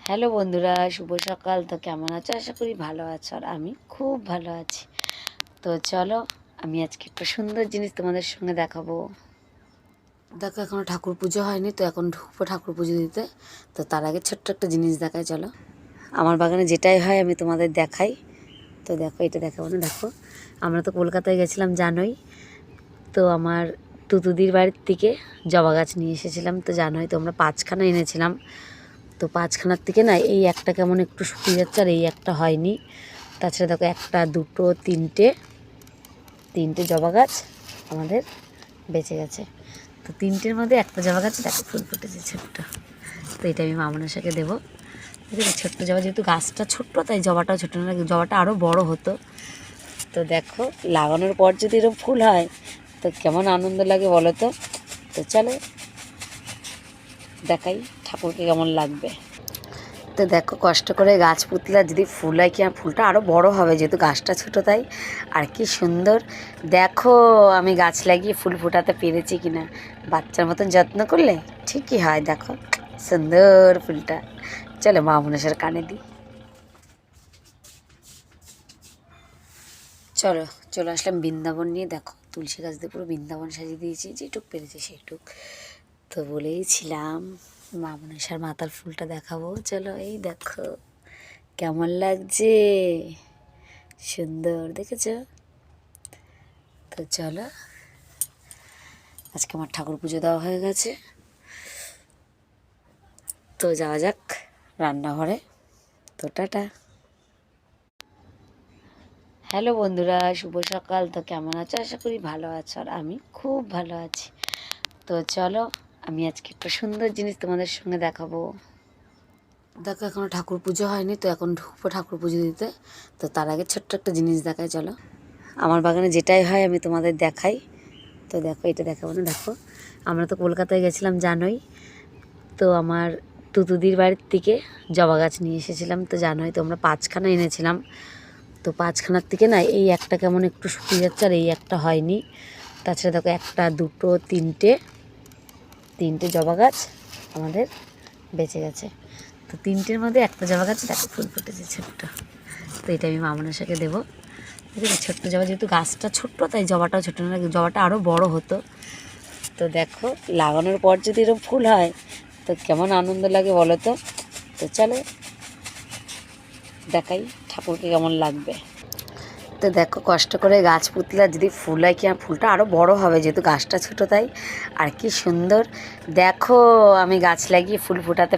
Hello বন্ধুরা, শুভ সকাল। তো কেমন আছো? আশা করি ভালো আছো, আর আমি খুব ভালো আছি। তো চলো, আমি আজকে একটা সুন্দর জিনিস তোমাদের সঙ্গে দেখাবো। দেখো, এখনও ঠাকুর পুজো হয়নি, তো এখন ঢুকবো ঠাকুর পুজো দিতে। তো তার আগে ছোট্ট একটা জিনিস দেখাই, চলো। আমার বাগানে যেটাই হয় আমি তোমাদের দেখাই। তো দেখো, এটা দেখাবো না? দেখো, আমরা তো কলকাতায় গেছিলাম জানোই। তো আমার তুতুদির বাড়ির থেকে জবা গাছ নিয়ে এসেছিলাম, তো জানোই তো আমরা 5খানা এনেছিলাম। তো 5খানার থেকে না এই একটা কেমন একটু শুকিয়ে যাচ্ছে, আর এই একটা হয়নি। তাছাড়া দেখো, একটা দুটো তিনটে জবা গাছ আমাদের বেঁচে গেছে। তো তিনটের মধ্যে একটা জবা গাছ দেখো ফুল ফুটেছে ছোট্ট। তো এটা আমি মামনাশাকে দেবো। ঠিক আছে, ছোট্ট জবা, যেহেতু গাছটা ছোট্ট তাই জবাটাও ছোটো না, জবাটা আরও বড় হতো। তো দেখো, লাগানোর পর যদি এরকম ফুল হয় তো কেমন আনন্দ লাগে বলো তো। তো চলো দেখাই ঠাকুরকে কেমন লাগবে। তো দেখো, কষ্ট করে গাছ পুতলে যদি ফুল হয়, কি ফুলটা আরও বড় হবে, যেহেতু গাছটা ছোটো তাই। আর কি সুন্দর দেখো, আমি গাছ লাগিয়ে ফুল ফোটাতে পেরেছি কিনা। বাচ্চার মতন যত্ন করলে ঠিকই হয়। দেখো সুন্দর ফুলটা। চলো মা মনসার কানে দিই। চলো চলে আসলাম বৃন্দাবন নিয়ে। দেখো, তুলসী গাছ দিয়ে পুরো বৃন্দাবন সাজিয়ে দিয়েছি, যেটুক পেরেছি সেইটুক। তো বলেইছিলাম মা মনসার মাথার ফুলটা দেখাবো। চলো, এই দেখো কেমন লাগছে, সুন্দর দেখেছো? তো চলো, আজকে আমার ঠাকুর পুজো দেওয়া হয়ে গেছে। তো যাওয়া যাক রান্নাঘরে। তো টাটা। হ্যালো বন্ধুরা, শুভ সকাল। তো কেমন আছো? আশা করি ভালো আছো, আর আমি খুব ভালো আছি। তো চলো, আমি আজকে একটা সুন্দর জিনিস তোমাদের সঙ্গে দেখাবো। দেখো, এখনও ঠাকুর পুজো হয়নি, তো এখন ঢুকবো ঠাকুর পুজো দিতে। তো তার আগে ছোট্ট একটা জিনিস দেখাই, চলো। আমার বাগানে যেটাই হয় আমি তোমাদের দেখাই। তো দেখো, এটা দেখাবো না? দেখো, আমরা তো কলকাতায় গেছিলাম জানোই। তো আমার তুতুদির বাড়ির থেকে জবা গাছ নিয়ে এসেছিলাম, তো জানোই তো আমরা 5খানা এনেছিলাম। তো 5খানার থেকে না এই একটা কেমন একটু শুকিয়ে যাচ্ছে, আর এই একটা হয়নি। তাছাড়া দেখো, একটা দুটো তিনটে জবা গাছ আমাদের বেঁচে গেছে। তো তিনটের মধ্যে একটা জবা গাছ দেখো ফুল ফুটেছে ছোট্ট। তো এটা আমি মামনাশাকে দেবো। ঠিক আছে, ছোট্ট জবা, যেহেতু গাছটা ছোট্ট তাই জবাটাও ছোটো না, জবাটা আরও বড় হতো। তো দেখো, লাগানোর পর যদি এরকম ফুল হয় তো কেমন আনন্দ লাগে বলো তো। তো চলো দেখাই ঠাকুরকে কেমন লাগবে। তো দেখো, কষ্ট করে গাছ পুতলে যদি ফুল হয়, কি ফুলটা আরও বড় হবে, যেহেতু গাছটা ছোটো তাই। আর কি সুন্দর দেখো, আমি গাছ লাগিয়ে ফুল ফোটাতে